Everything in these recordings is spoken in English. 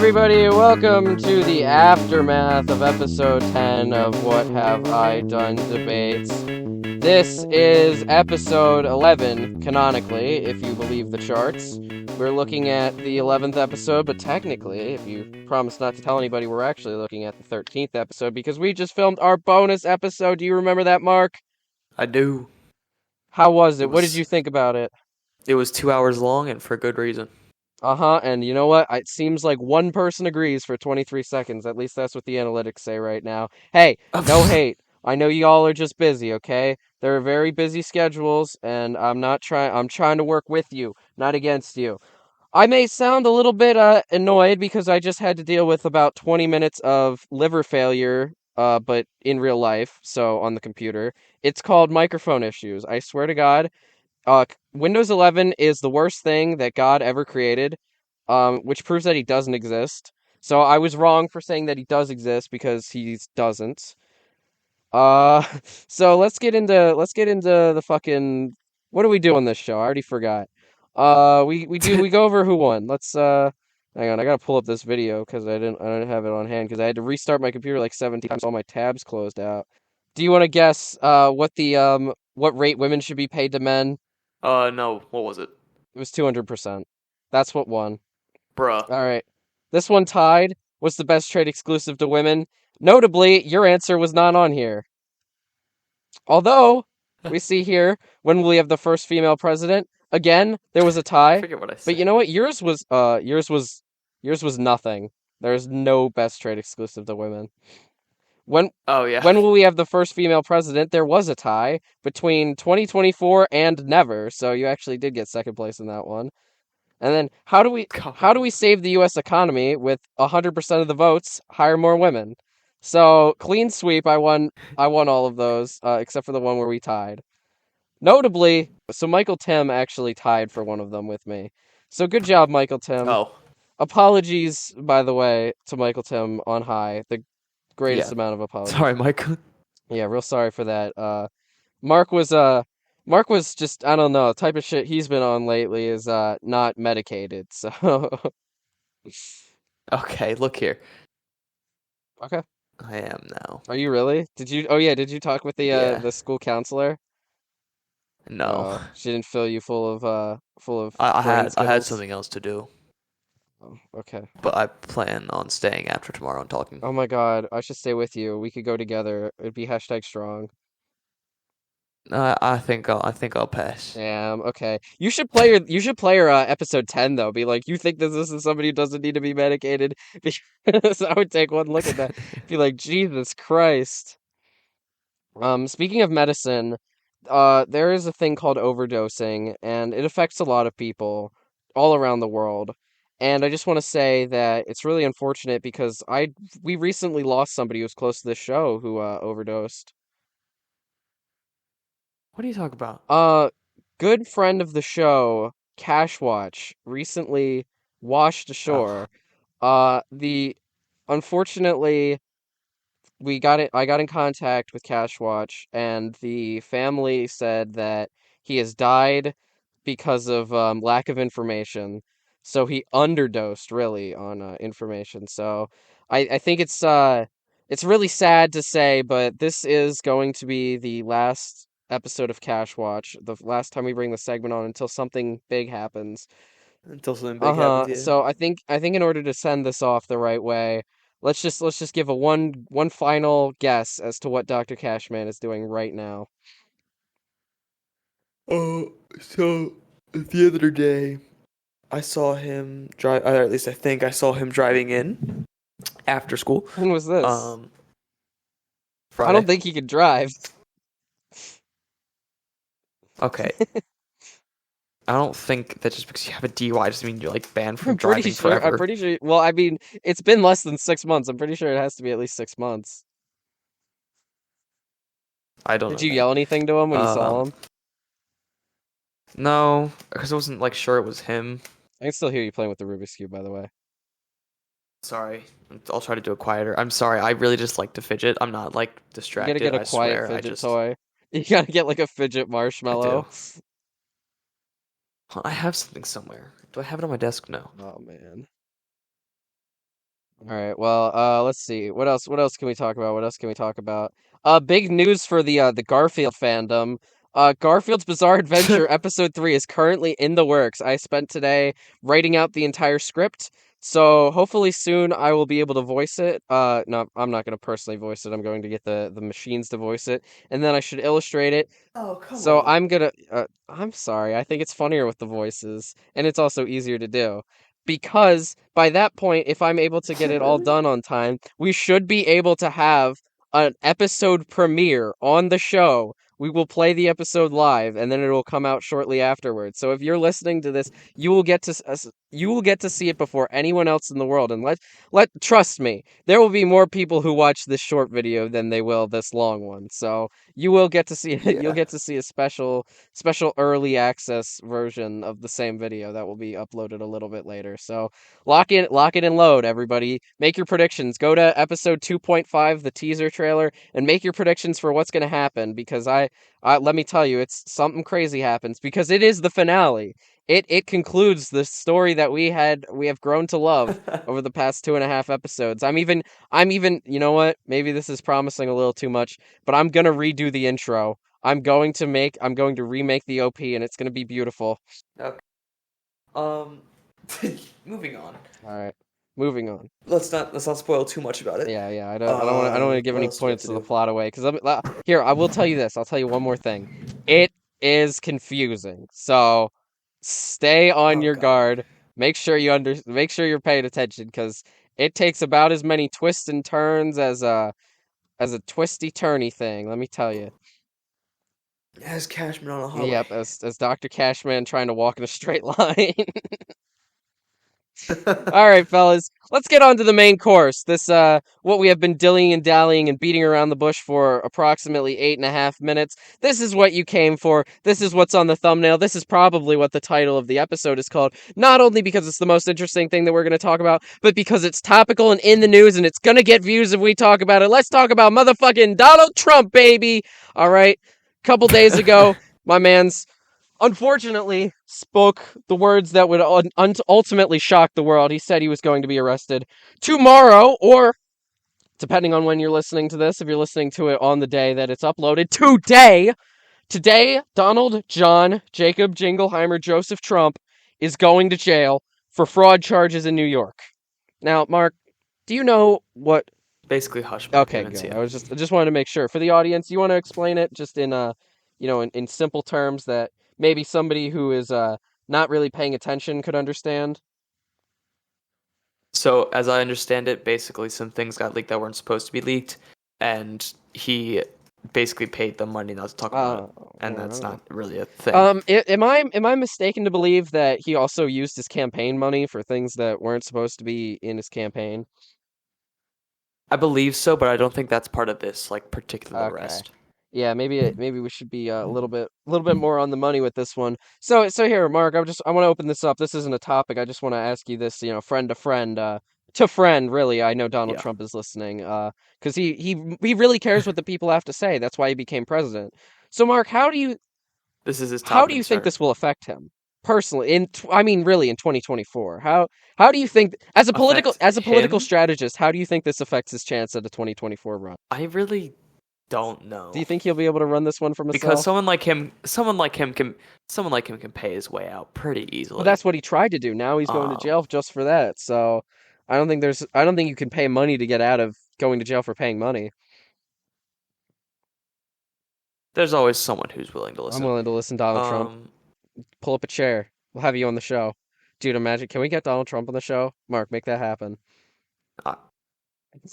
everybody, welcome to the aftermath of episode 10 of What Have I Done Debates. This is episode 11, canonically, if you believe the charts. We're looking at the 11th episode, but technically, if you promise not to tell anybody, we're actually looking at the 13th episode, because we just filmed our bonus episode. Do you remember that, Mark? I do. How was it? What did you think about it? It was 2 hours long and for good reason. And you know what? It seems like one person agrees for 23 seconds. At least that's what the analytics say right now. Hey, no hate. I know y'all are just busy, okay? There are very busy schedules, and I'm trying to work with you, not against you. I may sound a little bit annoyed because I just had to deal with about 20 minutes of liver failure, but in real life, so on the computer. It's called microphone issues. I swear to God. Windows 11 is the worst thing that God ever created, which proves that he doesn't exist. So I was wrong for saying that he does exist because he doesn't. Uh, so let's get into the fucking. What do we do on this show? I already forgot. We go over who won. Let's hang on. I gotta pull up this video because I didn't have it on hand because I had to restart my computer like 17 times. All my tabs closed out. Do you want to guess what rate women should be paid to men? No, what was it? It was 200%. That's what won. Bruh. All right. This one tied. What's the best trade exclusive to women? Notably, your answer was not on here. Although, we see here, when will we have the first female president? Again, there was a I tie. forget what I said. But you know what? Yours was nothing. There's no best trade exclusive to women. When Oh, yeah. when will we have the first female president? There was a tie between 2024 and never, so you actually did get second place in that one. And then how do we save the U.S. economy with 100% of the votes? Hire more women. So clean sweep. I won all of those except for the one where we tied. Notably, so Michael Tim actually tied for one of them with me. So good job, Michael Tim. Oh, Apologies, by the way, to Michael Tim on high. The greatest yeah. amount of apologies. Sorry, Michael. Yeah, real sorry for that. Mark was just, I don't know, the type of shit he's been on lately is not medicated. So Okay, look here. okay. I am now. Are you really? Did you talk with Yeah. the school counselor? No. She didn't fill you full of I brain had skittles? something else to do, Oh, okay. but I plan on staying after tomorrow and talking. Oh my God, I should stay with you. We could go together. It'd be hashtag strong. I think I'll pass. Damn, okay. You should play your episode 10 though. Be like, you think this is somebody who doesn't need to be medicated? Because I would take one look at that. Be like, Jesus Christ. Speaking of medicine, there is a thing called overdosing, and it affects a lot of people all around the world. And I just want to say that it's really unfortunate because we recently lost somebody who was close to the show who overdosed. What are you talking about? Good friend of the show, Cashwatch, recently washed Oh, ashore. The unfortunately I got in contact with Cashwatch, and the family said that he has died because of lack of information. So he underdosed really on information. So I think it's really sad to say, but this is going to be the last episode of Cashwatch, the last time we bring the segment on until something big happens. until something big happens, Uh-huh. yeah. So I think in order to send this off the right way, let's just give a one final guess as to what Dr. Cashman is doing right now. So the other day, I saw him drive, or at least I think I saw him driving in after school. When was this? Um, I don't Friday. think he could drive. Okay. I don't think that just because you have a DUI doesn't mean you're like banned from I'm pretty driving sure. I'm forever. pretty sure. Well, I mean, it's been less than 6 months. I'm pretty sure it has to be at least 6 months. I don't Did know you that. yell anything to him when you saw him? No, because I wasn't like sure it was him. I can still hear you playing with the Rubik's Cube, by the way. Sorry. I'll try to do it quieter. I'm sorry. I really just like to fidget. I'm not like You gotta distracted. get a I quiet swear. fidget toy. You gotta get like a fidget I marshmallow. do. I have something somewhere. Do I have it on my desk? No. Oh man. All right. Well, let's see. What else? What else can we talk about? What else can we talk about? Big news for the Garfield fandom. Garfield's Bizarre Adventure episode 3 is currently in the works. I spent today writing out the entire script, so hopefully soon I will be able to voice it. No, I'm not going to personally voice it. I'm going to get the machines to voice it, and then I should illustrate it. Oh, come So on. I'm gonna. I'm sorry. I think it's funnier with the voices, and it's also easier to do. Because by that point, if I'm able to get it all Really? done on time, we should be able to have an episode premiere on the show. We will play the episode live, and then it will come out shortly afterwards. So if you're listening to this, you will get to see it before anyone else in the world. And let trust me, there will be more people who watch this short video than they will this long one. So you will get to see it. You'll Yeah. get to see a special early access version of the same video that will be uploaded a little bit later. So lock it and load, everybody. Make your predictions. Go to episode 2.5, the teaser trailer, and make your predictions for what's going to happen. Because I let me tell you, it's something crazy happens because it is the finale. It concludes the story that we have grown to love over the past 2.5 episodes. I'm even you know what? Maybe this is promising a little too much, but I'm gonna redo the intro. I'm going to remake the OP, and it's gonna be beautiful. Okay. Um, moving on. All right, moving on. Let's not spoil too much about it. Yeah, I don't want to give What any else do we have points to of the do? plot away because here I will tell you this. I'll tell you one more thing. It is confusing, so stay on Oh your God. guard. Make sure you're paying attention because it takes about as many twists and turns as a twisty turny thing. Let me tell you. As Cashman on a highway. Yep, as Dr. Cashman trying to walk in a straight line. All right, fellas, let's get on to the main course. This, what we have been dillying and dallying and beating around the bush for approximately 8.5 minutes. This is what you came for. This is what's on the thumbnail. This is probably what the title of the episode is called. Not only because it's the most interesting thing that we're going to talk about, but because it's topical and in the news and it's going to get views if we talk about it. Let's talk about motherfucking Donald Trump, baby. All right. Couple days ago, my man's unfortunately spoke the words that would ultimately shock the world. He said he was going to be arrested tomorrow, or depending on when you're listening to this, if you're listening to it on the day that it's uploaded, today, Donald John Jacob Jingleheimer Joseph Trump is going to jail for fraud charges in New York. Now, Mark, do you know what? Basically, hush money Okay, payments. good. Yeah. I just wanted to make sure for the audience. You want to explain it just in in simple terms that maybe somebody who is not really paying attention could understand. So, as I understand it, basically some things got leaked that weren't supposed to be leaked, and he basically paid the money not to talk about it, and that's Uh, not really a thing. am I mistaken to believe that he also used his campaign money for things that weren't supposed to be in his campaign? I believe so, but I don't think that's part of this like particular Okay. arrest. Yeah, maybe we should be a little bit more on the money with this one. So here, Mark, I want to open this up. This isn't a topic. I just want to ask you this, friend to friend, really. I know Donald Yeah, Trump is listening, because he really cares what the people have to say. That's why he became president. So, Mark, this is his how top do you think concern. this will affect him personally? I mean, really, in 2024, how do you think Affect as a political him? strategist, how do you think this affects his chance at a 2024 run? I really don't Do you know. think he'll be able to run this one for Because himself? someone like him can pay his way out pretty Well, easily. that's what he tried to do. Now he's going to Um, jail just for that. So I don't think you can pay money to get out of going to jail for paying money. there's always someone who's willing to I'm listen. willing to listen to Donald Trump. Um, Pull up a chair. We'll have you on the show. Dude, imagine, can we get Donald Trump on the show? Mark, make that happen. I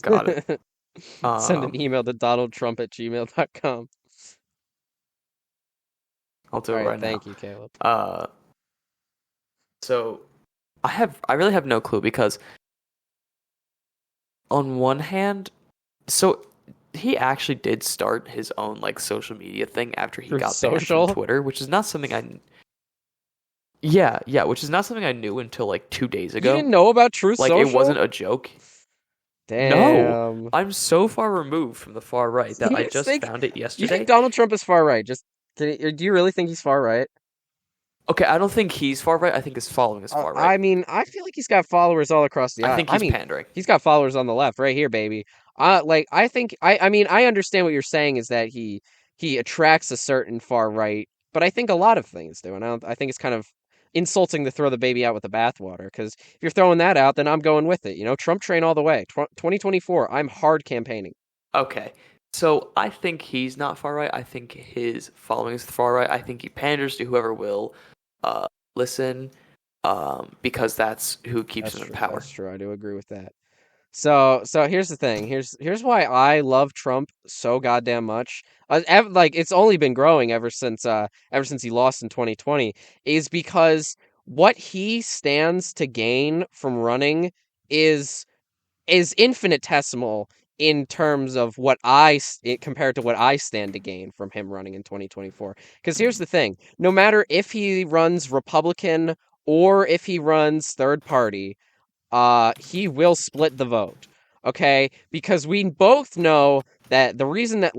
got it. Send an Um, email to donaldtrump@gmail.com. I'll do All it right, right now. thank you, Caleb. Uh, so I really have no clue because on one hand, so he actually did start his own like social media thing after he Through got banned from social? Twitter, which is not something I yeah, which is not something I knew until like 2 days You ago. didn't know about Truth Like it Social? wasn't a joke. No, Damn. I'm so far removed from the far right that I You just think found it you think yesterday. Donald Trump is far right? Do you really think he's far right? Okay, I don't think he's far right. I think his following is far right. I mean, I feel like he's got followers all across the I aisle. think I he's mean, pandering. he's got followers on the left, right here, baby. Like I think I mean, I understand what you're saying is that he attracts a certain far right, but I think a lot of things do, and I think it's kind of insulting to throw the baby out with the bathwater. Because if you're throwing that out, then I'm going with it. You know, Trump train all the way. 2024, I'm hard campaigning. Okay. So I think he's not far right. I think his following is far right. I think he panders to whoever will listen because that's who keeps That's him in true. power. That's true. I do agree with that. So here's the thing. Here's why I love Trump so goddamn much. Like it's only been growing ever since he lost in 2020 is because what he stands to gain from running is is infinitesimal in terms of compared to what I stand to gain from him running in 2024. Because here's the thing: no matter if he runs Republican or if he runs third party, he will split the vote. Okay, because we both know that the reason that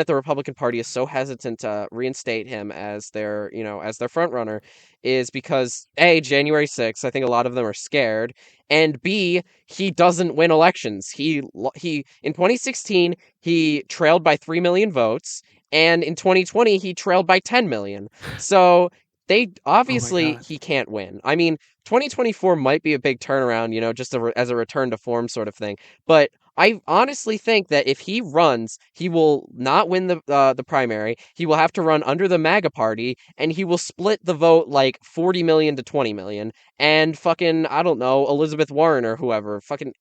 the Republican Party is so hesitant to reinstate him as as their front runner is because A, January 6th, I think a lot of them are scared, and B, he doesn't win elections. He in 2016, he trailed by 3 million votes, and in 2020 he trailed by 10 million. So they Oh my obviously god. he can't win. I mean, 2024 might be a big turnaround, just as a return to form sort of thing. But I honestly think that if he runs, he will not win the primary. He will have to run under the MAGA party, and he will split the vote like 40 million to 20 million. And fucking I don't know, Elizabeth Warren or whoever, fucking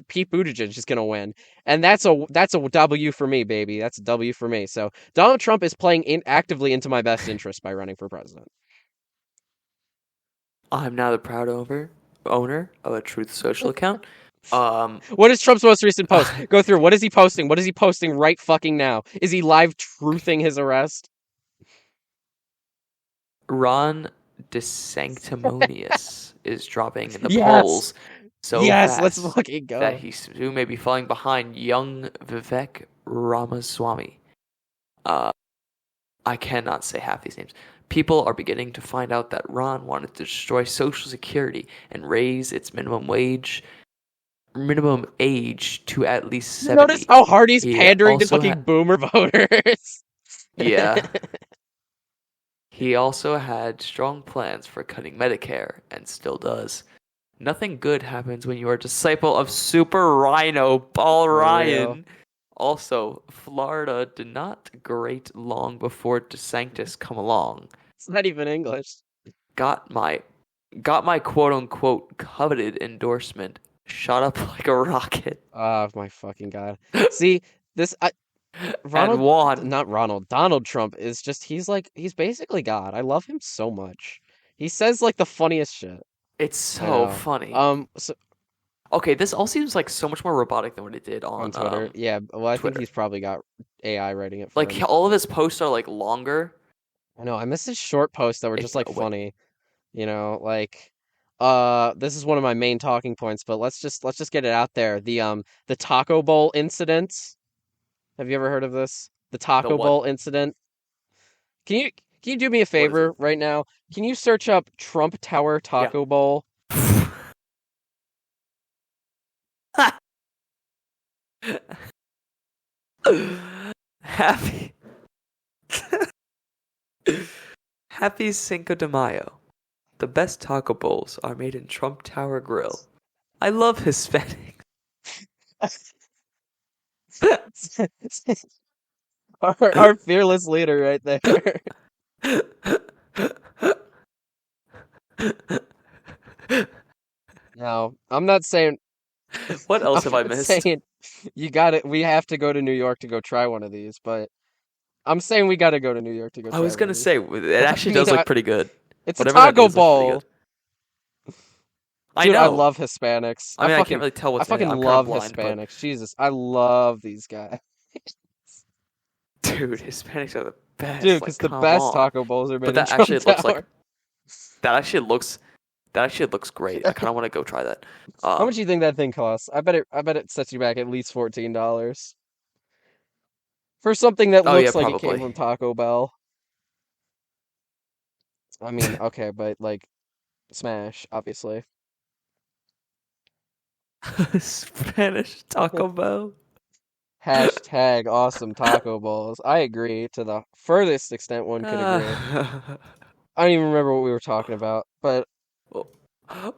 Pete Buttigieg is gonna win, and that's a W for me, baby. That's a W for me. So Donald Trump is playing actively into my best interest by running for president. I'm now the proud owner of a Truth Social account. Um What is Trump's most recent post? Go through. What is he posting? What is he posting right fucking now? Is he live truthing his arrest? Ron DeSanctimonious is dropping in the Yes. polls so Yes, let's fast fucking that go. he soon may be falling behind young Vivek Ramaswamy. Uh, I cannot say half these names. People are beginning to find out that Ron wanted to destroy Social Security and raise its minimum age to at least You notice 70. how hard he's He pandering to also had fucking boomer voters? yeah, he also had strong plans for cutting Medicare and still does. Nothing good happens when you are a disciple of Super Rhino Paul For real. Ryan. Also, Florida did not great long before DeSantis come along. It's not even English. Got my got my quote unquote coveted endorsement shot up like a rocket Oh my fucking god. See, this and Ronald won. not Ronald, Donald Trump is just he's basically God. I love him so much. He says like the funniest shit. It's I so know. funny. So Okay, this all seems like so much more robotic than what it did on on Twitter. Yeah, well, I think Twitter. he's probably got AI writing it for Like him. all of his posts are like longer. I know. I miss his short posts that were just like Wait, funny. Like this is one of my main talking points, but let's just get it out there. The Taco Bowl incident. Have you ever heard of this? The the Taco what? Bowl incident. Can you can you do me a What is it? favor right now? Can you search up Trump Tower Yeah. Taco Bowl? Happy Happy Cinco de Mayo. The best taco bowls are made in Trump Tower Grill. I love Hispanic. Our fearless leader right there. Now, I'm not saying What I'm else have I not missed? saying you got it. We have to go to New York to go try one of these, but I'm saying we got to go to New York to go I try was one of gonna these. say it I actually mean, does look pretty good. it's a Whatever that taco is looks pretty bowl, good. I dude. I know. love Hispanics. I mean, I can't really tell I what's in it. fucking I'm kind of love blind, but Hispanics. Jesus, I love these guys, dude, Hispanics are the dude. best. Because Like, the come best on. taco bowls are But made in that Trump actually looks Tower. like that actually looks great. I kind of want to go try that. How much Um, do you think that thing costs? I bet it sets you back at least $14 for something that oh yeah, looks like it came probably. from Taco Bell. I mean, okay, but like Smash, obviously. Spanish Taco Bell. Hashtag awesome taco balls. I agree to the furthest extent one could agree. Uh, I don't even remember what we were talking about, but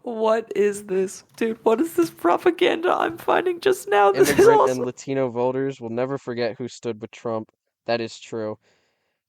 what is this, dude? What is this propaganda I'm finding just now? This is immigrant and awesome. Latino voters will never forget who stood with Trump. That is true.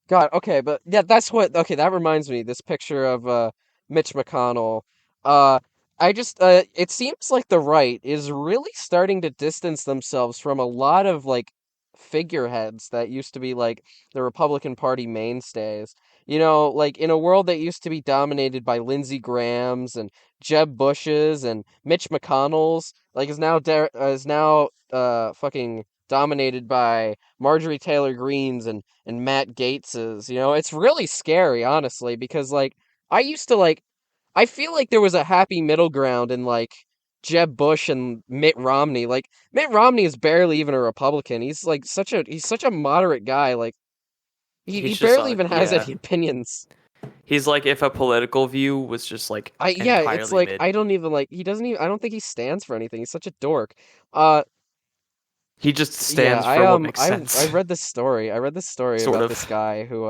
God, okay, but yeah, that's what. Okay, that reminds me. This picture of Mitch McConnell. Uh, I just it seems like the right is really starting to distance themselves from a lot of like figureheads that used to be like the Republican Party mainstays. You know, like in a world that used to be dominated by Lindsey Graham's and Jeb Bush's and Mitch McConnell's, like is now fucking dominated by Marjorie Taylor Greene's and Matt Gates's. You know, it's really scary, honestly, because like I used to like I feel like there was a happy middle ground in like Jeb Bush and Mitt Romney. Like Mitt Romney is barely even a Republican. He's such a moderate guy. Like he He's just barely even has yeah. any opinions. He's like if a political view was just like I yeah, it's entirely like mid. I don't even like he doesn't even I don't think he stands for anything. He's such a dork. Uh He just yeah, stands for what makes I sense, read this story. I read this story sort about this of. guy who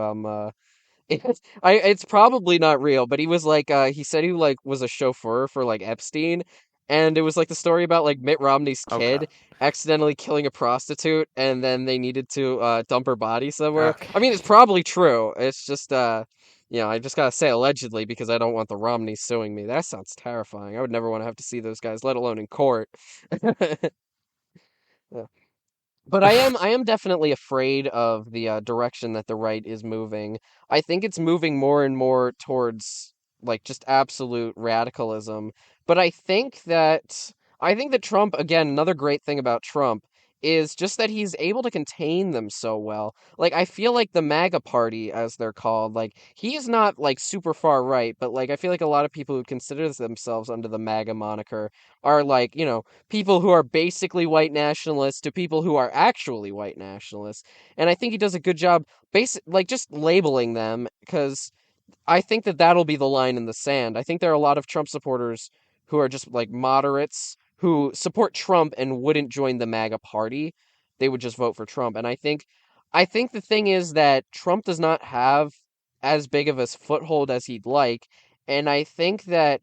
it's probably not real, but he was like he said he like was a chauffeur for like Epstein, and it was like the story about like Mitt Romney's Okay. kid accidentally killing a prostitute and then they needed to dump her body somewhere. I mean, Okay. it's probably true. It's just you know, I just gotta say allegedly because I don't want the Romneys suing me. That sounds terrifying. I would never want to have to see those guys, let alone in court. But I am definitely afraid of the direction that the right is moving. I think it's moving more and more towards like just absolute radicalism. But I think that Trump, again, another great thing about Trump is just that he's able to contain them so well. Like I feel like the MAGA party, as they're called, like he is not like super far right, but like I feel like a lot of people who consider themselves under the MAGA moniker are like, you know, people who are basically white nationalists to people who are actually white nationalists. And I think he does a good job like just labeling them because I think that that'll be the line in the sand. I think there are a lot of Trump supporters who are just like moderates who support Trump and wouldn't join the MAGA party. They would just vote for Trump. And I think the thing is that Trump does not have as big of a foothold as he'd like, and I think that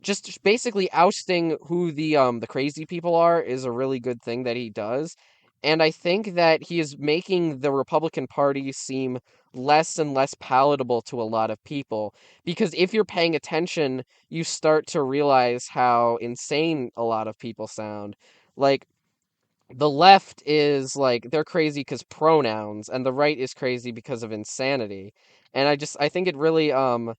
just basically ousting who the crazy people are is a really good thing that he does. And I think that he is making the Republican Party seem less and less palatable to a lot of people because if you're paying attention, you start to realize how insane a lot of people sound. Like the left is like they're crazy because pronouns, and the right is crazy because of insanity. And I think it really oh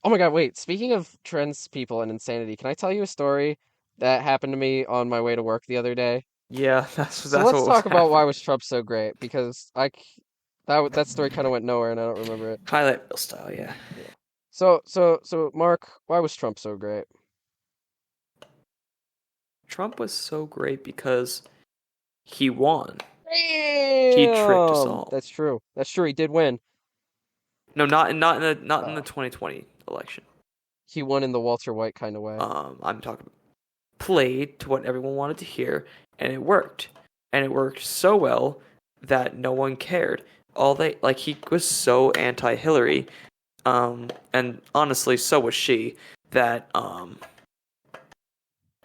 my God, wait, speaking of trans people and insanity, can I tell you a story that happened to me on my way to work the other day? Yeah, So that's let's what was talk about why was happening. Trump so great because that story kind of went nowhere and I don't remember it. Highlight reel style, yeah. Yeah. So Mark, why was Trump so great? Trump was so great because he won. He tricked us Damn! all. That's true. That's true. He did win. No, not in the Uh, 2020 election. he won in the Walter White kind of way. I'm talking played to what everyone wanted to hear, and it worked. And it worked so well that no one cared. All they like he was so anti-Hillary, and honestly, so was she. That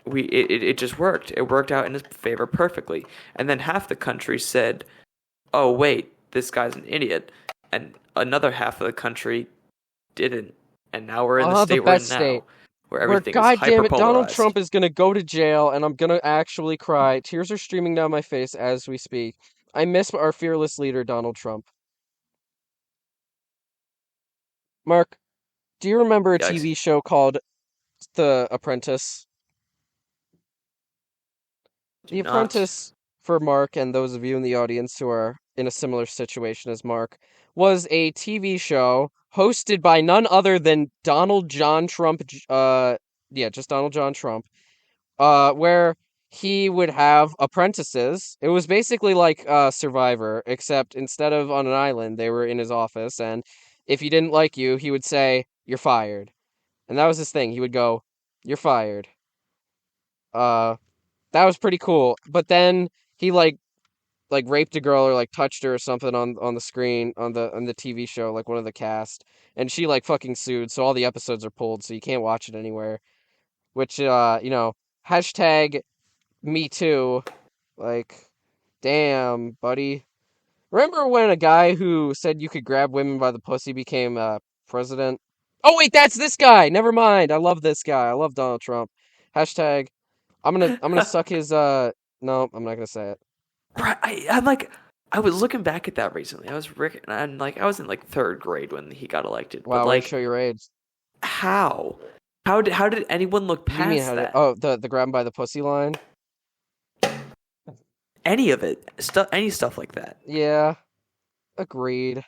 it just worked. It worked out in his favor perfectly. And then half the country said, "Oh wait, this guy's an idiot," and another half of the country didn't. And now we're in the Ah, the state we're in best state. now, where Where, everything is God damn hyper it, Donald polarized. Trump is gonna go to jail and I'm gonna actually cry. Tears are streaming down my face as we speak. I miss our fearless leader, Donald Trump. Mark, do you remember a Yikes! TV show called The Apprentice? Do The not. Apprentice, for Mark and those of you in the audience who are in a similar situation as Mark, was a TV show hosted by none other than Donald John Trump, yeah, just Donald John Trump, where he would have apprentices. It was basically like Survivor, except instead of on an island, they were in his office, and if he didn't like you, he would say, "You're fired." And that was his thing. He would go, "You're fired." Uh, that was pretty cool. But then he like raped a girl or like touched her or something on the screen on the TV show, like one of the cast, and she like fucking sued, so all the episodes are pulled, so you can't watch it anywhere. Which hashtag me too. Like, damn, buddy. Remember when a guy who said you could grab women by the pussy became president? Oh wait, that's this guy. Never mind. I love this guy. I love Donald Trump. Hashtag I'm gonna suck his no, I'm not gonna say it. Right, I'm like, I was looking back at that recently. And like, I was in like third grade when he got elected. But Wow, way to like, show your age. how? How did anyone look What do you mean past how did that? the grab him by the pussy line? Any of it, any stuff like that. Yeah, agreed.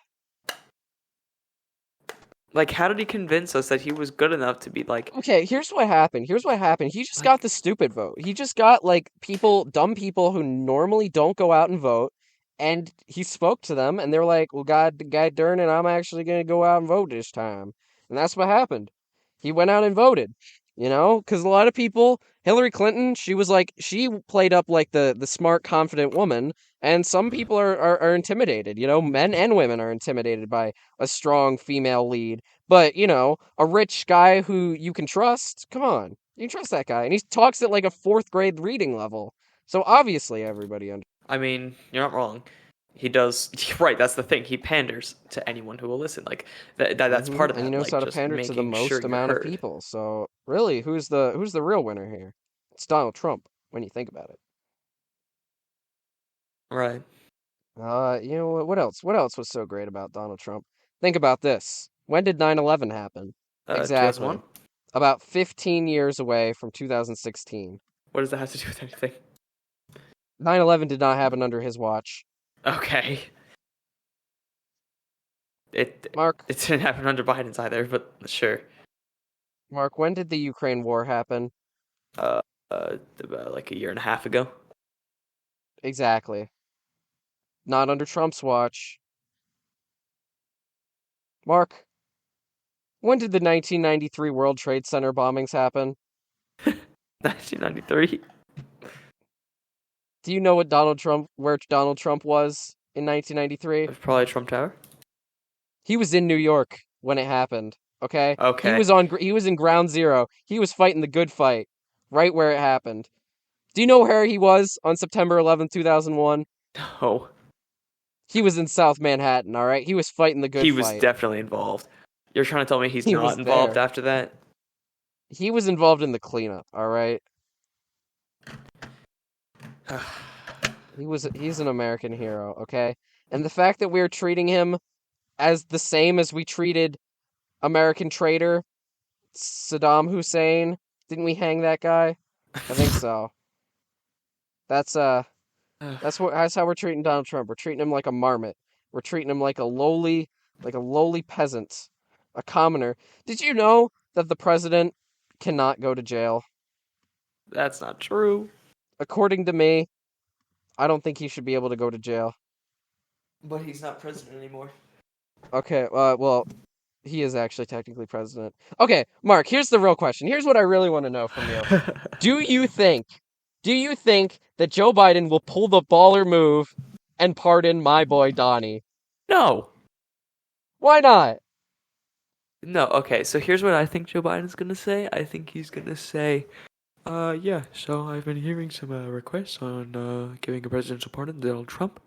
Like, how did he convince us that he was good enough to be like, Okay, here's what happened. Here's what happened. He just got like, the stupid vote. He just got like dumb people who normally don't go out and vote, and he spoke to them, and they're like, "Well, God darn it, I'm actually gonna go out and vote this time," and that's what happened. He went out and voted. Because a lot of people, Hillary Clinton, she played up like the smart, confident woman, and some people are intimidated. Men and women are intimidated by a strong female lead. But, a rich guy who you can trust, come on. You can trust that guy. And he talks at like a fourth grade reading level. So obviously everybody under. I mean, you're not wrong. He does. Right, that's the thing. He panders to anyone who will listen. Like that's part of And he that. knows Like how to just pander to the making sure most you're amount of heard. people. So really, who's the real winner here? It's Donald Trump when you think about it. Right. What else? What else was so great about Donald Trump? Think about this. When did 9/11 happen? 2001. Exactly. About 15 years away from 2016. What does that have to do with anything? 9/11 did not happen under his watch. Okay. It Mark, it didn't happen under Biden's either, but sure. when did the Ukraine war happen? Uh, about like a year and a half ago. Exactly. Not under Trump's watch. Mark, when did the 1993 World Trade Center bombings happen? 1993. Do you know where Donald Trump was in 1993? Probably Trump Tower. He was in New York when it happened, okay? Okay. He was in Ground Zero. He was fighting the good fight right where it happened. Do you know where he was on September 11th, 2001? No. He was in South Manhattan, all right? He was fighting the good He was fight. definitely involved. You're trying to tell me he's He not was involved there. after that? He was involved in the cleanup, all right? He's an American hero, okay? And the fact that we're treating him as the same as we treated American traitor Saddam Hussein, didn't we hang that guy? I think so. That's that's how we're treating Donald Trump. We're treating him like a marmot. We're treating him like a lowly peasant, a commoner. Did you know that the president cannot go to jail? That's not true. According to me, I don't think he should be able to go to jail. But he's not president anymore. Okay, well, he is actually technically president. Okay, Mark, here's the real question. Here's what I really want to know from you. Do you think that Joe Biden will pull the baller move and pardon my boy Donnie? No. Why not? No, okay, so here's what I think Joe Biden's gonna say. I think he's gonna say, yeah, so I've been hearing some requests on giving a presidential pardon to Donald Trump,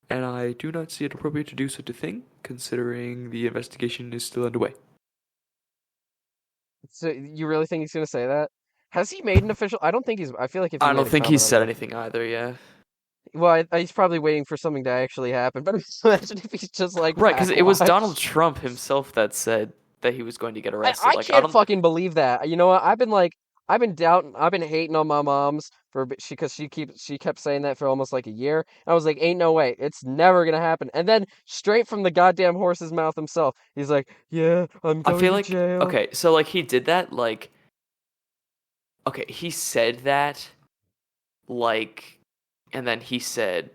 and I do not see it appropriate to do such a thing, considering the investigation is still underway. So you really think he's gonna say that? Has he made an official? I don't think he's. I feel like if he I made don't a think he's comment on said that, anything either, yeah. well, he's probably waiting for something to actually happen. But imagine if he's just like Right, because it was Donald backwash. Trump himself that said that he was going to get I, arrested. I Like, I can't don't. fucking believe that. You know what? I've been doubting, I've been hating on my mom's for a bit, because she kept saying that for almost like a year. I was like, ain't no way, it's never gonna happen. And then straight from the goddamn horse's mouth himself, he's like, yeah, I'm I going feel to like. jail. Okay, so, like, he did that, like. Okay, he said that, like. And then he said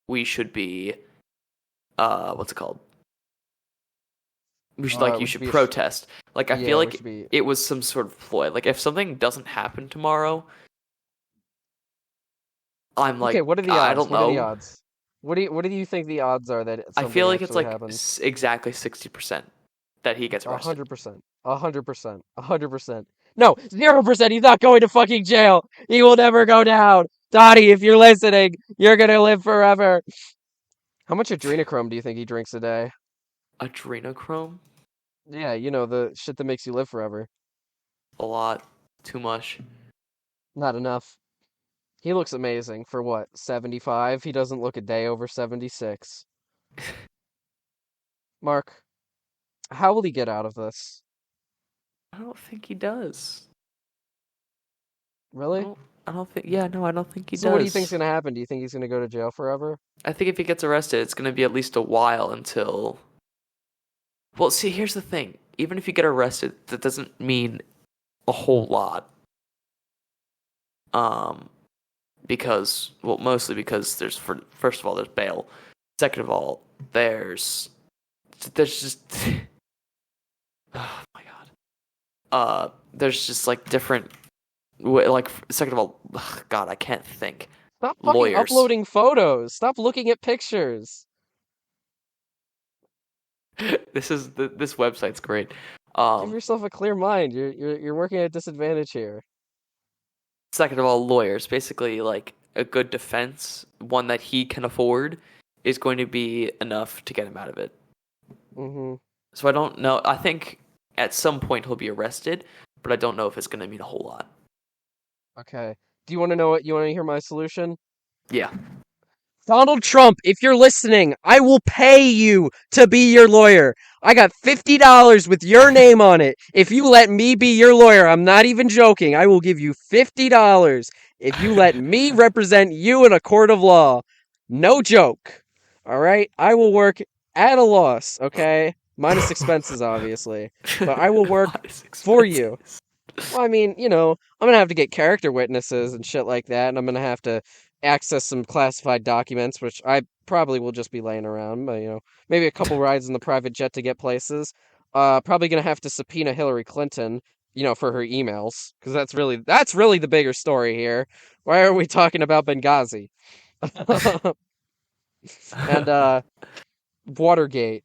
we should be. What's it called? You We should should be. protest. Like I feel Yeah, we like should be. it was some sort of ploy. Like if something doesn't happen tomorrow, I'm Okay, like what are the I odds? don't What are the know. odds? What do you think the odds are that I something feel like it's actually like happens? exactly 60% that he gets A arrested. hundred percent. 100%. 100%. No, 0%. He's not going to fucking jail. He will never go down. Dottie, if you're listening, you're gonna live forever. How much adrenochrome do you think he drinks a day? Adrenochrome? Yeah, the shit that makes you live forever. A lot. Too much. Not enough. He looks amazing for what, 75? He doesn't look a day over 76. Mark, how will he get out of this? I don't think he does. I Really? don't I don't think yeah, no, I don't think he So what do you think's does. gonna happen? Do you think he's gonna go to jail forever? I think if he gets arrested, it's gonna be at least a while until well, see, here's the thing. Even if you get arrested, that doesn't mean a whole lot. Um, because well, mostly because first of all there's bail. Second of all, there's just oh my god. There's just like different like second of all, ugh, God, I can't think. Stop fucking Lawyers. uploading photos. Stop looking at pictures. This website's great. Give Um, yourself a clear mind. You're working at a disadvantage here. Second of all, lawyers. Basically, like a good defense, one that he can afford, is going to be enough to get him out of it. Mm-hmm. So I don't know. I think at some point he'll be arrested, but I don't know if it's going to mean a whole lot. Okay. Do you want to know what you want to hear my solution? Yeah. Donald Trump, if you're listening, I will pay you to be your lawyer. I got $50 with your name on it. If you let me be your lawyer, I'm not even joking. I will give you $50 if you let me represent you in a court of law. No joke. All right? I will work at a loss, okay? Minus expenses, obviously. But I will work Minus for you. expenses. Well, I mean, I'm gonna have to get character witnesses and shit like that, and I'm gonna have to access some classified documents, which I probably will just be laying around, but maybe a couple rides in the private jet to get places. Probably gonna have to subpoena Hillary Clinton, for her emails, because that's really the bigger story here. Why are we talking about Benghazi? And Watergate.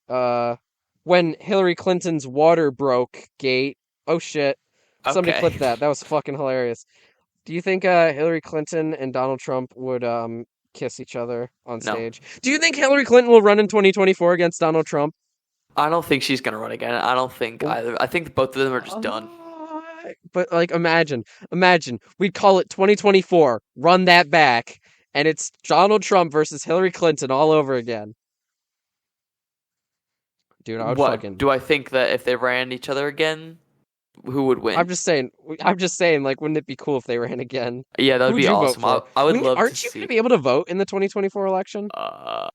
When Hillary Clinton's water broke gate. Oh shit. Somebody Okay. clip that. That was fucking hilarious. Do you think Hillary Clinton and Donald Trump would kiss each other on No. stage? Do you think Hillary Clinton will run in 2024 against Donald Trump? I don't think she's going to run again. I don't think Well, either. I think both of them are just done. But like imagine we'd call it 2024, run that back, and it's Donald Trump versus Hillary Clinton all over again. Dude, I would What? fucking Do I think that if they ran each other again, who would I'm win? just saying. I'm just saying. Like, wouldn't it be cool if they ran again? Yeah, that Who would would be you vote awesome. for? I would love to Aren't you going to see. be able to vote in the 2024 election? Uh,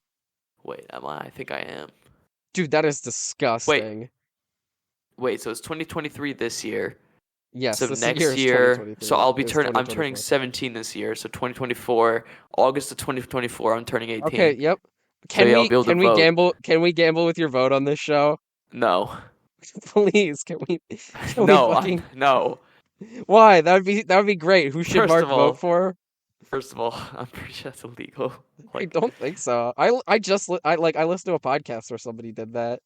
wait, am I? I think I am. Dude, that is Wait, disgusting. wait. So it's 2023 this year. Yes, So this year next is year, so 2023. It was I'm turning 2024. 17 this year. So 2024, August of 2024, I'm turning Okay, 18. yep. So Can yeah, I'll we be able to can we vote. gamble? Can we gamble with your vote on this show? No, Please, can we no, fucking no. why? That would be great. Who should First Mark of vote all, for? I'm pretty sure that's illegal. I Like, don't think so. I listened to a podcast where somebody did that.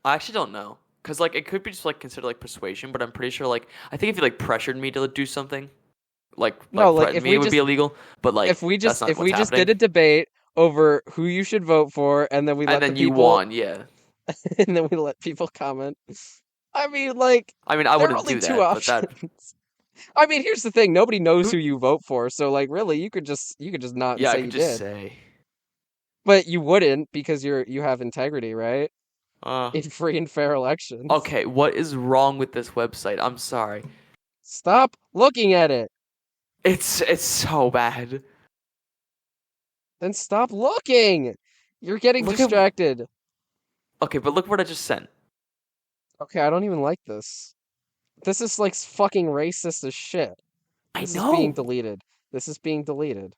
I actually don't know. Cause like it could be just like considered like persuasion, but I'm pretty sure like I think if you like pressured me to do something, No, like like threatened if me, it we would be just illegal. But if like we that's just not if what's we just happening. did a debate over who you should vote for, and then we And let the then you people won, yeah. and then we let people comment. I mean, like, I mean, I there are wouldn't only do two that, but that options. I mean, here's the thing: nobody knows who? who you vote for, so like, really, you could just not and Yeah, I say could you just did, say. but you wouldn't because you have integrity, right? Uh, In free and fair elections. okay, what is wrong with this website? I'm sorry. Stop looking at it. It's so bad. Then stop looking. You're getting Look at distracted. okay, but look what I just sent. Okay, I don't even like this. This is like fucking racist as shit. I This is being know. deleted. This is being deleted.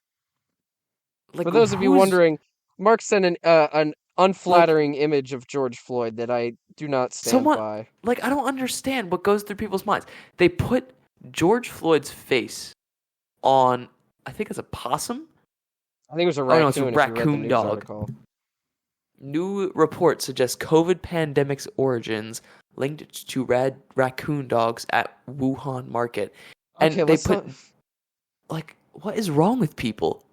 For Like those of you who's wondering, Mark sent an Like unflattering image of George Floyd that I do not stand someone, by. like I don't understand what goes through people's minds. They put George Floyd's face on, I think it's a possum. I think it was a Oh no, it's a raccoon if you read the raccoon news dog. article. New report suggests COVID pandemic's origins linked to raccoon dogs at Wuhan market. And Okay, they let's put, not. like, what is wrong with people?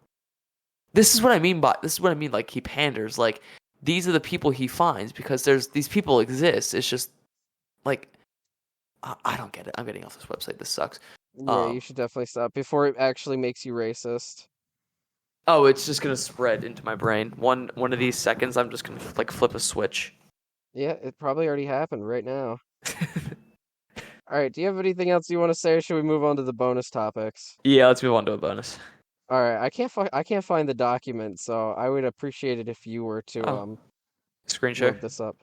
This is what I mean, like, he panders. Like, these are the people he finds because these people exist. It's just, like, I don't get it. I'm getting off this website. This sucks. Yeah, you Um, should definitely stop before it actually makes you racist. oh, it's just gonna spread into my brain. One of these seconds, I'm just gonna, like, flip a switch. Yeah, it probably already happened right now. All right, do you have anything else you want to say, or should we move on to the bonus topics? Yeah, let's move on to a bonus. All right, I can't find the document, so I would appreciate it if you were to Oh, screen share. load this up.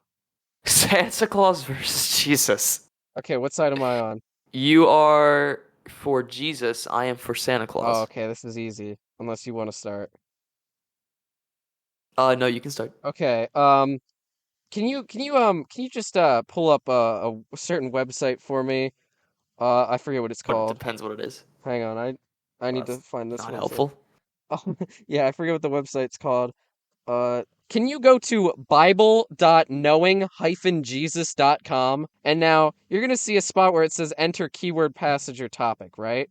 Santa Claus versus Jesus. Okay, what side am I on? You are for Jesus. I am for Santa Oh, Claus. okay, this is easy. Unless you want to start. No, you can start. Okay. Can you just pull up a certain website for me? I forget what it's But it called. depends what it is. Hang on, I Well, need to that's find this not website. helpful. Oh, yeah, I forget what the website's called. Can you go to bible.knowing-jesus.com? And now you're gonna see a spot where it says enter keyword passage or topic, right?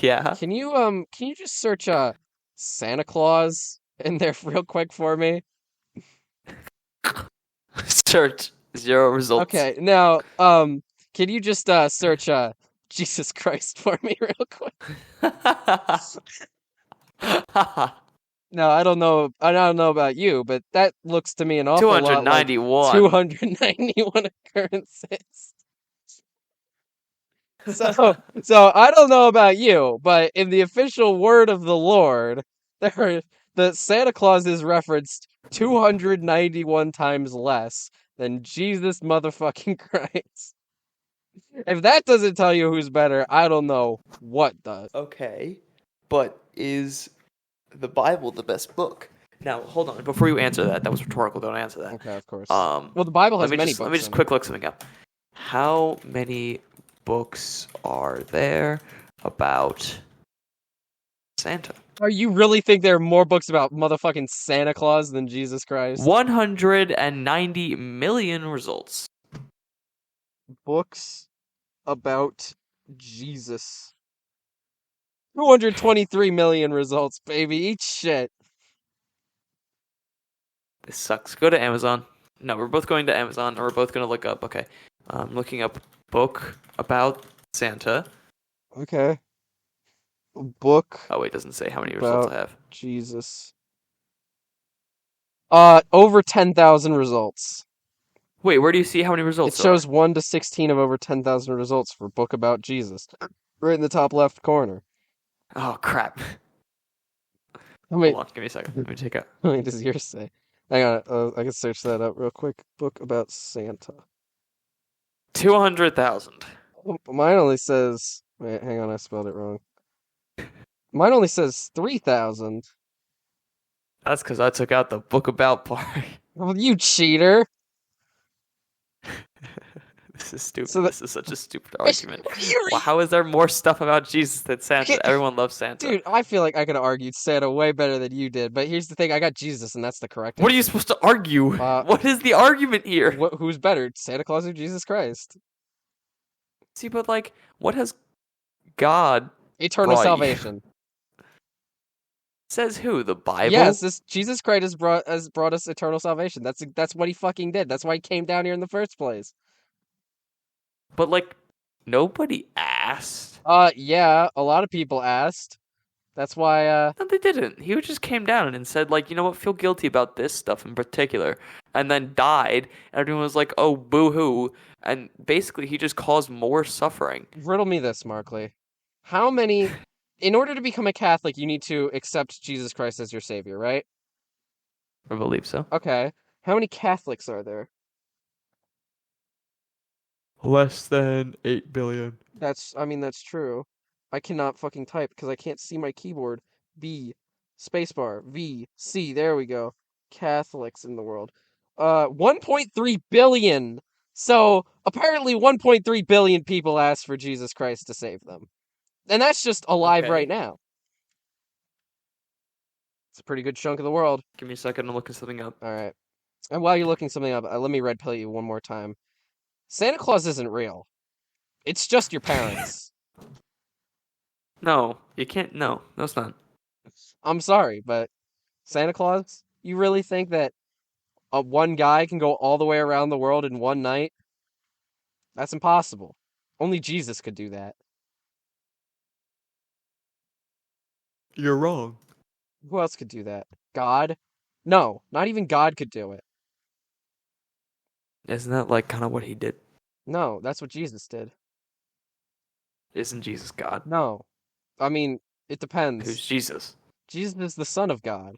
Yeah. Can you just search Santa Claus in there real quick for me? Search 0 results. Okay, now can you just search Jesus Christ for me real quick? No, I don't know about you, but that looks to me an awful lot like 291. 291 occurrences. So I don't know about you, but in the official word of the Lord, the Santa Claus is referenced 291 times less than Jesus motherfucking Christ. If that doesn't tell you who's better, I don't know what does. Okay. But is the Bible the best book? Now, hold on. Before you answer that, that was rhetorical. Don't answer that. Okay, of course. Well, the Bible has many Let me books just in it. quick look something up. How many books are there about Santa? Are you really think there are more books about motherfucking Santa Claus than Jesus Christ? 190 million results. Books about Jesus. 223 million results, baby. Eat shit. This sucks. Go to Amazon. No, we're both going to Amazon, or we're both going to look up. Okay. I'm looking up book about Santa. Okay. Book Oh, wait, it doesn't say how many results I about have. Jesus. Over 10,000 results. Wait, where do you see how many It results there shows are? 1 to 16 of over 10,000 results for book about Jesus. Right in the top left corner. Oh, crap. How Hold many, on. Give me a second. Let me take a. how many does yours say? Hang on, I can search that up real quick. Book about Santa. 200,000. Oh, mine only says. Wait, hang on, I spelled it wrong. Mine only says 3,000. That's because I took out the book about part. Well, you cheater! This is So stupid. that. This is such a stupid argument. You're, Well, how is there more stuff about Jesus than Santa? Everyone loves Santa. dude, I feel like I could have argued Santa way better than you did, but here's the thing: I got Jesus, and that's the correct What are you answer. supposed to argue? Uh, What is the argument here? who's better, Santa Claus or Jesus Christ? See, but like, what has God Eternal brought you? salvation. Says who? The Bible? Yes, this Jesus Christ has brought us eternal salvation. That's what he fucking did. That's why he came down here in the first place. But like, nobody asked. Yeah, a lot of people asked. That's why, No, they didn't. He just came down and said, like, you know what, feel guilty about this stuff in particular. And then died. And everyone was like, oh, boo hoo. And basically, he just caused more suffering. riddle me this, Markley. How many, in order to become a Catholic, you need to accept Jesus Christ as your savior, right? I believe so. Okay. How many Catholics are there? Less than 8 billion. I mean, that's true. I cannot fucking type because I can't see my keyboard. B, spacebar, V, C, there we go. Catholics in the world. 1.3 billion. So apparently 1.3 billion people asked for Jesus Christ to save them. And that's just alive right Okay. now. It's a pretty good chunk of the world. Give me a second. I'm looking something up. All right. And while you're looking something up, let me red pill you one more time. Santa Claus isn't real. It's just your parents. No, you can't. No, it's not. I'm sorry, but Santa Claus, you really think that one guy can go all the way around the world in one night? That's impossible. Only Jesus could do that. You're wrong. Who else could do that? God? No, not even God could do it. Isn't that like kind of what he did? No, that's what Jesus did. Isn't Jesus God? No. I mean, it depends. Who's Jesus? Jesus is the Son of God.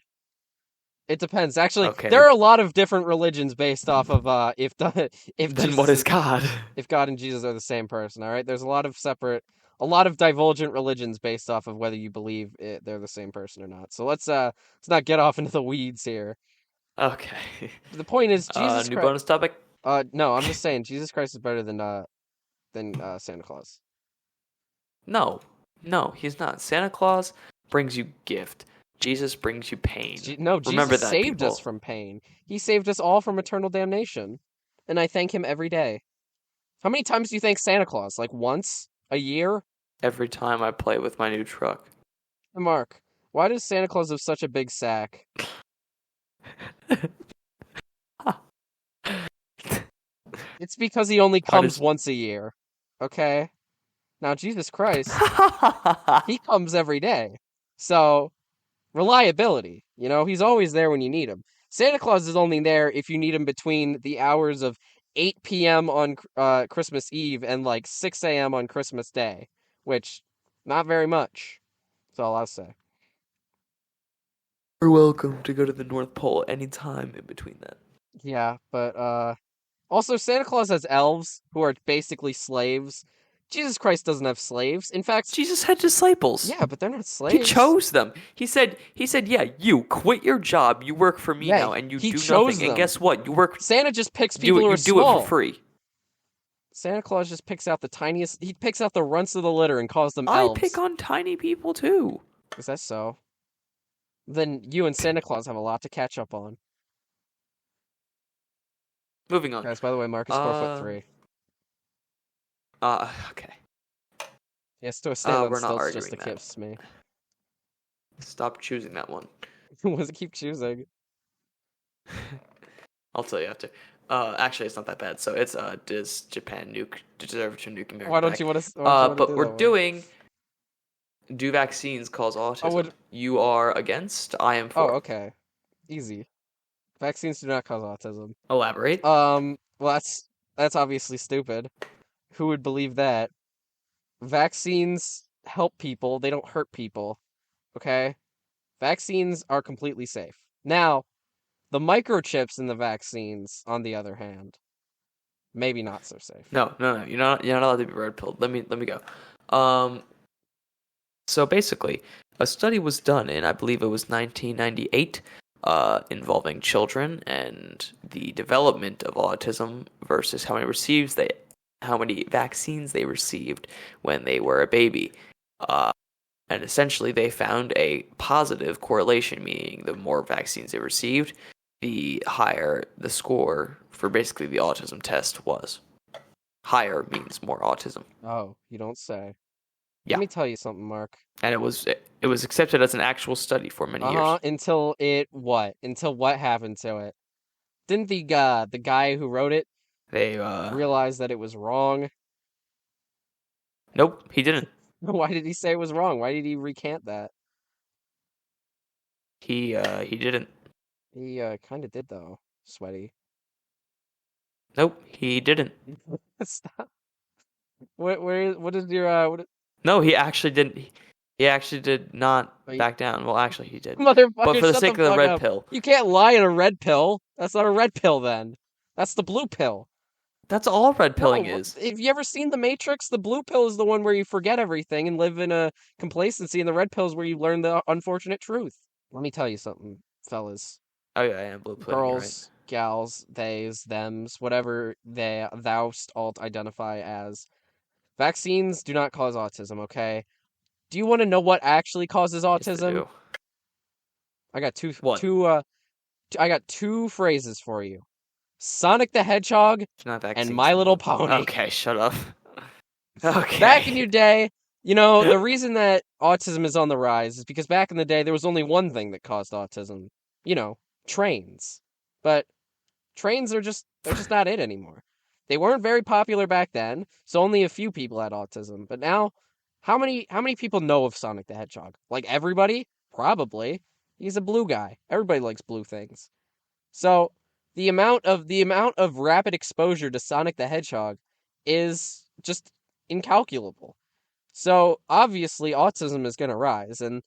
It depends. Actually, Okay. there are a lot of different religions based off of if Then Jesus what is God? if God and Jesus are the same person. All right, there's a lot of divergent religions based off of whether you believe they're the same person or not. So let's not get off into the weeds here. Okay. The point is Jesus New Christ. bonus topic. No, I'm just saying Jesus Christ is better than Santa Claus. No, he's not. Santa Claus brings you gift. Jesus brings you pain. No, Remember Jesus that, saved people. us from pain. He saved us all from eternal damnation, and I thank him every day. How many times do you thank Santa Claus? Like once a year? Every time I play with my new truck. Mark, why does Santa Claus have such a big sack? It's because he only comes once a year. Okay? Now, Jesus Christ, he comes every day. So, reliability. He's always there when you need him. Santa Claus is only there if you need him between the hours of 8 p.m. on Christmas Eve and like 6 a.m. on Christmas Day, which, not very much. That's all I'll say. You're welcome to go to the North Pole anytime in between that. Yeah, but also Santa Claus has elves who are basically slaves. Jesus Christ doesn't have slaves. In fact, Jesus had disciples. yeah, but they're not slaves. He chose them. He said, yeah, you quit your job, you work for me now, and you do nothing. And guess what? You work. Santa just picks people who are do small. it for free. Santa Claus just picks out the tiniest. He picks out the runts of the litter and calls them elves. I pick on tiny people too. Is that so? Then you and Santa Claus have a lot to catch up on. Moving on. Guys, by the way, Mark is 4'3". Okay. He has to stand on we're not stilts just to arguing kiss me. Stop choosing that one. What does it keep choosing? I'll tell you after. Actually, it's not that bad. So it's does Japan deserve to nuke America? Why don't you want to? But we're doing. Do vaccines cause autism? You are against. I am for. Oh, okay. Easy. Vaccines do not cause autism. Elaborate. Well, that's obviously stupid. Who would believe that? Vaccines help people. They don't hurt people. Okay? Vaccines are completely safe. Now, the microchips in the vaccines, on the other hand, maybe not so safe. No. You're not allowed to be red pilled. Let me go. So basically, a study was done in, I believe it was 1998, involving children and the development of autism versus how many vaccines they received when they were a baby. And essentially they found a positive correlation, meaning the more vaccines they received, the higher the score for basically the autism test was. Higher means more autism. Oh, you don't say. Yeah. Let me tell you something, Mark. And it was accepted as an actual study for many years. Until what happened to it? Didn't the guy who wrote it realize that it was wrong? Nope, he didn't. Why did he say it was wrong? Why did he recant that? He didn't. He kind of did though. Sweaty. Nope, he didn't. Stop. What is your what? No, he actually didn't. He actually did not back down. Well, actually, he did. Motherfucker, but for the shut sake the of the fuck red up. pill. You can't lie in a red pill. That's not a red pill then. That's the blue pill. That's all red pilling No, is. Have you ever seen The Matrix? The blue pill is the one where you forget everything and live in a complacency, and the red pill is where you learn the unfortunate truth. Let me tell you something, fellas. Oh yeah, and blue pudding. You're right. girls, gals, theys, thems, whatever thou'st alt identify as. Vaccines do not cause autism, okay? Do you want to know what actually causes Yes, they autism? do. I got What? I got two phrases for you. Sonic the Hedgehog It's not and vaccines My no Little more. Pony. Okay, shut up. Back in Okay. your day, the reason that autism is on the rise is because back in the day there was only one thing that caused autism. Trains. But trains they're just not it anymore. They weren't very popular back then, so only a few people had autism. But now, how many people know of Sonic the Hedgehog? Like everybody? Probably. He's a blue guy. Everybody likes blue things. So the amount of rapid exposure to Sonic the Hedgehog is just incalculable. So obviously autism is going to rise, and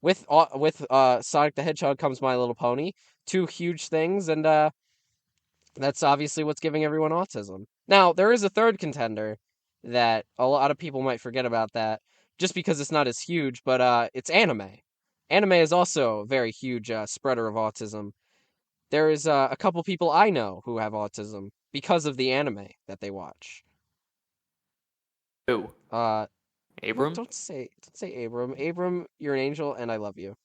with Sonic the Hedgehog comes My Little Pony, two huge things, and that's obviously what's giving everyone autism. Now, there is a third contender that a lot of people might forget about that just because it's not as huge, but it's anime. Anime is also a very huge spreader of autism. There is a couple people I know who have autism because of the anime that they watch. Who? Uh, Abram? don't say Abram. Abram, you're an angel, and I love you.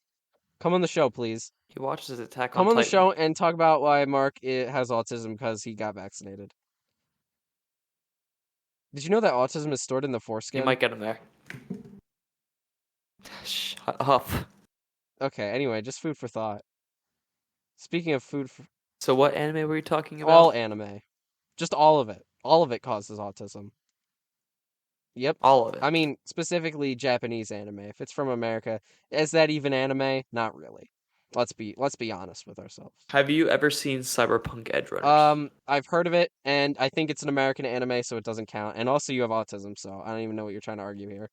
Come on the show, please. He watches Attack on Come on the Titan. show and talk about why Mark has autism because he got vaccinated. Did you know that autism is stored in the You foreskin? might get him there. Shut up. Okay, anyway, just food for thought. Speaking of food for So what anime were you talking about? all anime. Just all of it. All of it causes autism. Yep. All of it. I mean, specifically Japanese anime. If it's from America, is that even anime? Not really. Let's be honest with ourselves. Have you ever seen Cyberpunk Edge Runners? I've heard of it, and I think it's an American anime, so it doesn't count. And also, you have autism, so I don't even know what you're trying to argue here.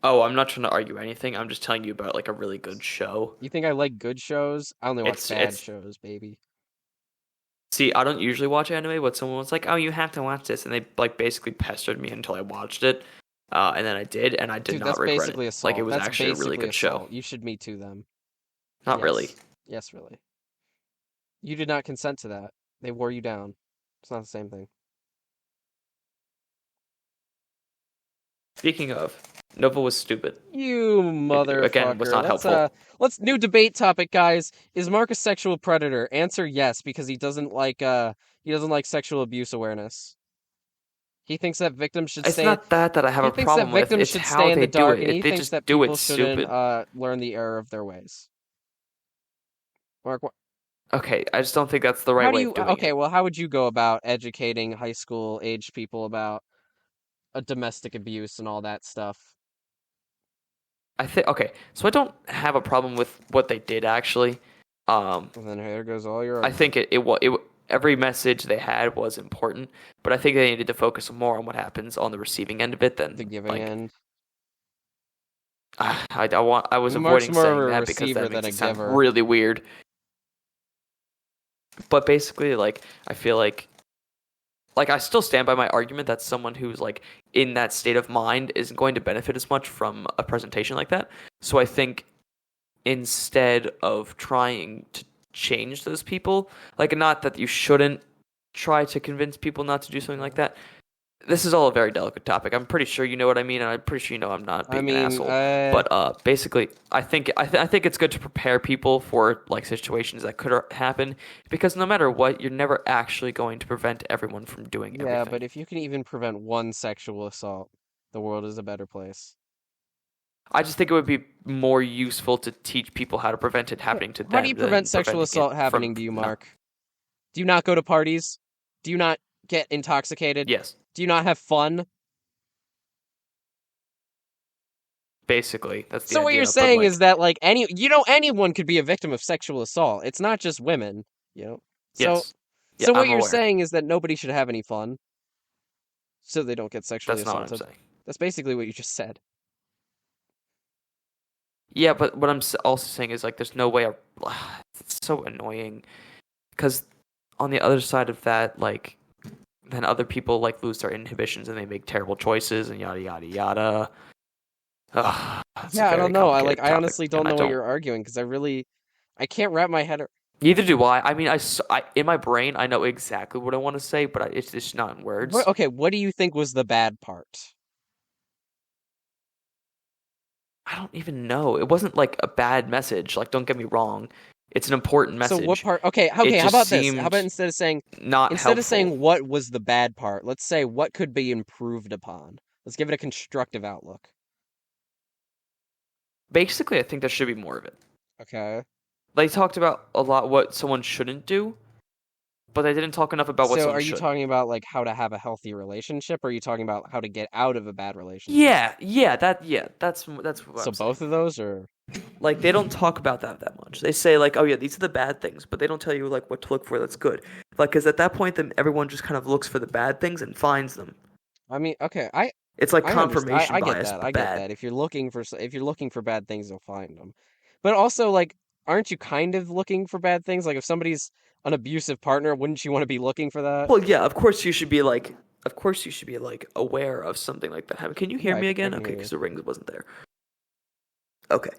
Oh, I'm not trying to argue anything. I'm just telling you about like a really good show. You think I like good shows? I only watch bad It's shows, baby. See, I don't usually watch anime, but someone was like, "Oh, you have to watch this," and they like basically pestered me until I watched it, and then I did, and I did Dude, not that's regret basically it. assault. Like it was That's actually a really basically good assault. show. You should Me Too them. Not Yes. really. Yes, really. You did not consent to that. They wore you down. It's not the same thing. Speaking of, Nova was stupid. You motherfucker. Again, was not helpful. Let's new debate topic, guys. Is Mark a sexual predator? Answer yes, because he doesn't like sexual abuse awareness. He thinks that victims should It's stay. not that I have He a thinks that problem with. victims It's should how stay in they the do dark, it. and If he they thinks just that do people it shouldn't stupid. learn the error of their ways. Mark, Okay, I just don't think that's the how right do way you? of doing Okay, it. well, how would you go about educating high school age people about a domestic abuse and all that stuff? I think okay, so I don't have a problem with what they did actually. And then there goes all your. I think every message they had was important, but I think they needed to focus more on what happens on the receiving end of it than The giving like end. I was Mark's avoiding more of saying a that because receiver that than makes a it sound giver. really weird. But basically, like I feel like I still stand by my argument that someone who's like in that state of mind isn't going to benefit as much from a presentation like that. So I think instead of trying to change those people, like not that you shouldn't try to convince people not to do something like that. This is all a very delicate topic. I'm pretty sure you know what I mean, and I'm pretty sure you know I'm not being an asshole. But basically, I think it's good to prepare people for like situations that could happen because no matter what, you're never actually going to prevent everyone from doing everything. Yeah, but if you can even prevent one sexual assault, the world is a better place. I just think it would be more useful to teach people how to prevent it happening to them. How do you prevent sexual assault happening to you, Mark? Do you not go to parties? Do you not get intoxicated? Yes. Do you not have fun? Basically, that's the So idea. what you're saying is that like anyone could be a victim of sexual assault. It's not just women, So yes. Yeah, so what I'm you're aware. saying is that nobody should have any fun. So they don't get sexually That's not assaulted. what I'm saying. That's basically what you just said. Yeah, but what I'm also saying is like there's no way. It's so annoying because on the other side of that, like then other people like lose their inhibitions and they make terrible choices and yada yada yada. Yeah, I don't know. I honestly don't know what you're arguing because I I can't wrap my head. Neither do I. I mean, in my brain, I know exactly what I want to say, but it's just not in words. Okay, what do you think was the bad part? I don't even know. It wasn't like a bad message. Like, don't get me wrong. It's an important So what message. part? Okay, It okay. How just about this? How about seemed not instead of helpful. saying what was the bad part, let's say what could be improved upon. Let's give it a constructive outlook. Basically, I think there should be more of it. Okay. They talked about a lot what someone shouldn't do, but they didn't talk enough about what So someone are you should. talking about like how to have a healthy relationship, or are you talking about how to get out of a bad relationship? That's what So I'm saying. both of those, or Like they don't talk about that much. They say like, oh yeah, these are the bad things, but they don't tell you like what to look for that's good. Like, because at that point, then everyone just kind of looks for the bad things and finds them. I mean, okay, I It's like I understand. confirmation I get bias, that. but I get bad. that. If you're looking for bad things, you'll find them. But also, like, aren't you kind of looking for bad things? Like, if somebody's an abusive partner, wouldn't you want to be looking for that? Well, yeah, of course you should be like aware of something like that happening. Can you hear Yeah, me I again? can Okay, hear you. because the ring wasn't there. Okay,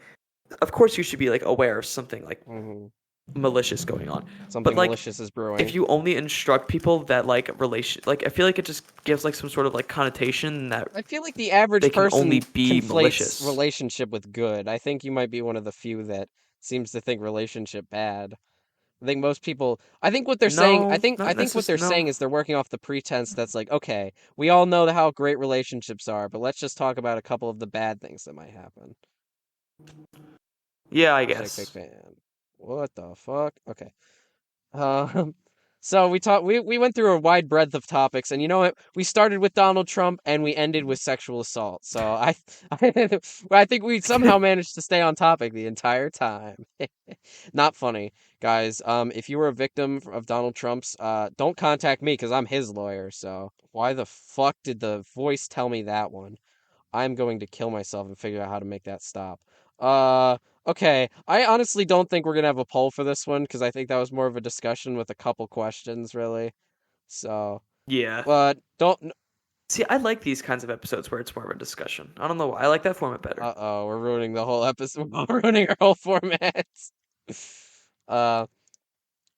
of course you should be like aware of something like Hmm. malicious going on. But Something like, malicious is if brewing. you only instruct people that like I feel like it just gives like some sort of like connotation that I feel like the they average can only person be conflates malicious. relationship with good. I think you might be one of the few that seems to think relationship bad. I think most people. I think what they're saying. No, I not think what they're necessarily. No. saying is they're working off the pretense that's like, okay, we all know how great relationships are, but let's just talk about a couple of the bad things that might happen. Yeah, I Hashtag fake guess. fan. What the fuck? Okay. Um. So we went through a wide breadth of topics, and you know what? We started with Donald Trump and we ended with sexual assault. So I think we somehow managed to stay on topic the entire time. Not funny, guys. If you were a victim of Donald Trump's, don't contact me because I'm his lawyer. So why the fuck did the voice tell me that one? I'm going to kill myself and figure out how to make that stop. Uh, okay. I honestly don't think we're gonna have a poll for this one because I think that was more of a discussion with a couple questions, really. So, Yeah. but don't. See, I like these kinds of episodes where it's more of a discussion. I don't know why. I like that format better. Uh-oh, we're ruining the whole episode. We're ruining our whole format. Uh,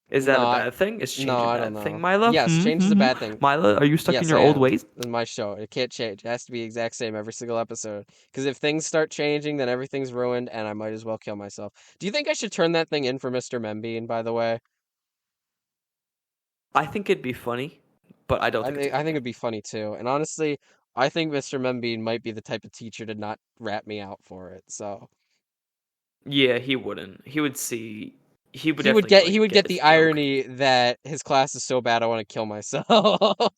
Is that no, a bad thing? Is no, change a I don't bad thing, know. Mila? Yes, change is a bad thing. Mila, are you stuck in Yes, I your old am. ways? In my show, it can't change. It has to be exact same every single episode. Because if things start changing, then everything's ruined, and I might as well kill myself. Do you think I should turn that thing in for Mr. Membean? By the way, I think it'd be funny, but I don't think it's a good I think idea. it'd be funny too. And honestly, I think Mr. Membean might be the type of teacher to not rat me out for it. So Yeah, he wouldn't. He would see. He would definitely he like would get get his the joke, irony that his class is so bad I want to kill myself.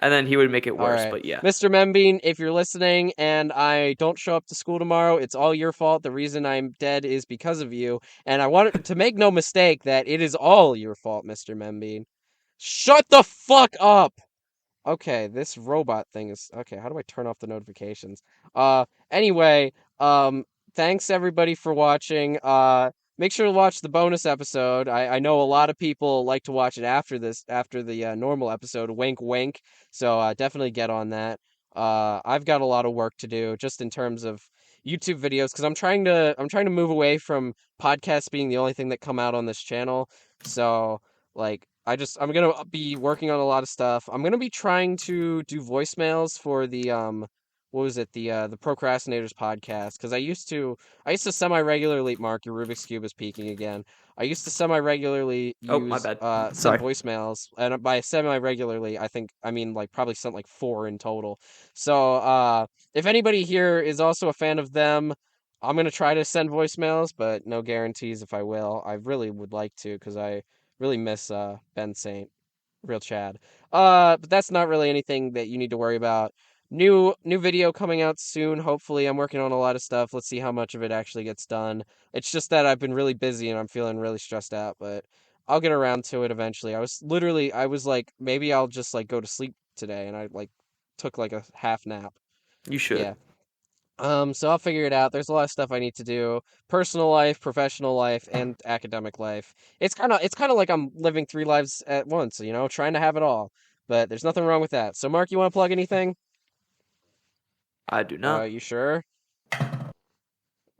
and then he would make it All worse. right. But yeah, Mr. Membean, if you're listening and I don't show up to school tomorrow, it's all your fault. The reason I'm dead is because of you. And I want to make no mistake that it is all your fault, Mr. Membean. Shut the fuck up! Okay, this robot thing is okay. How do I turn off the notifications? Anyway, thanks everybody for watching. Make sure to watch the bonus episode. I know a lot of people like to watch it after the normal episode. Wink, wink. So definitely get on that. I've got a lot of work to do just in terms of YouTube videos because I'm trying to move away from podcasts being the only thing that come out on this channel. So like I'm gonna be working on a lot of stuff. I'm gonna be trying to do voicemails for the what was it, the Procrastinators podcast, because I used to semi regularly. Mark, your Rubik's Cube is peaking again. I used to semi regularly oh my use bad. send Sorry. voicemails, and by semi regularly I mean like probably sent like four in total. So if anybody here is also a fan of them, I'm gonna try to send voicemails, but no guarantees if I will. I really would like to because I really miss Ben Saint, real Chad. But that's not really anything that you need to worry about. New video coming out soon. Hopefully, I'm working on a lot of stuff. Let's see how much of it actually gets done. It's just that I've been really busy and I'm feeling really stressed out, but I'll get around to it eventually. I was like maybe I'll just like go to sleep today, and I like took like a half nap. You should. Yeah. So I'll figure it out. There's a lot of stuff I need to do. Personal life, professional life, and academic life. It's kind of like I'm living three lives at once, you know, trying to have it all. But there's nothing wrong with that. So Mark, you want to plug anything? I do not. You sure?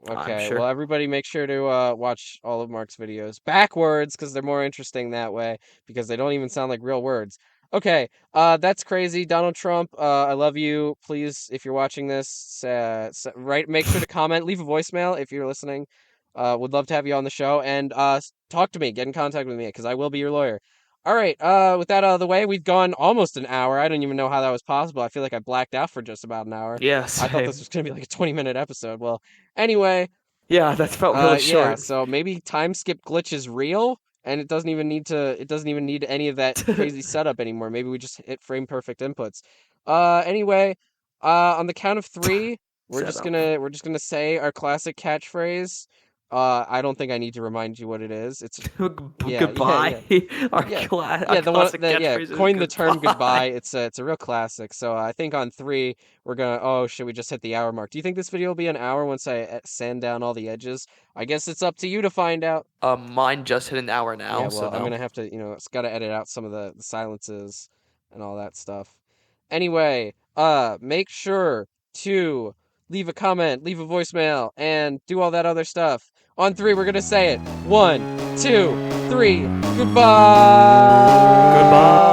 I'm Okay, well, sure. everybody make sure to watch all of Mark's videos backwards because they're more interesting that way because they don't even sound like real words. Okay, that's crazy. Donald Trump, I love you. Please, if you're watching this, make sure to comment, leave a voicemail if you're listening. Would love to have you on the show and talk to me, get in contact with me because I will be your lawyer. All right, with that out of the way, we've gone almost an hour. I don't even know how that was possible. I feel like I blacked out for just about an hour. Yeah, I thought this same. was going to be like a 20-minute episode. Well, anyway, Yeah, that felt really yeah, short. so maybe time skip glitch is real and it doesn't even need any of that crazy setup anymore. Maybe we just hit frame perfect inputs. Anyway, on the count of 3, Setup. we're just gonna say our classic catchphrase. I don't think I need to remind you what it is. It's yeah, yeah, Goodbye. yeah. Our Yeah, our yeah, the one classic that yeah, catchphrase is coined the term goodbye. goodbye. It's a real classic. So I think on 3 we're gonna. Oh, should we just hit the hour mark? Do you think this video will be an hour once I sand down all the edges? I guess it's up to you to find out. Mine just hit an hour Yeah, now, so well, I'm no. gonna have to, it's gotta edit out some of the silences and all that stuff. Anyway, make sure to leave a comment, leave a voicemail, and do all that other stuff. On 3, we're gonna say it. 1, 2, 3. Goodbye. Goodbye.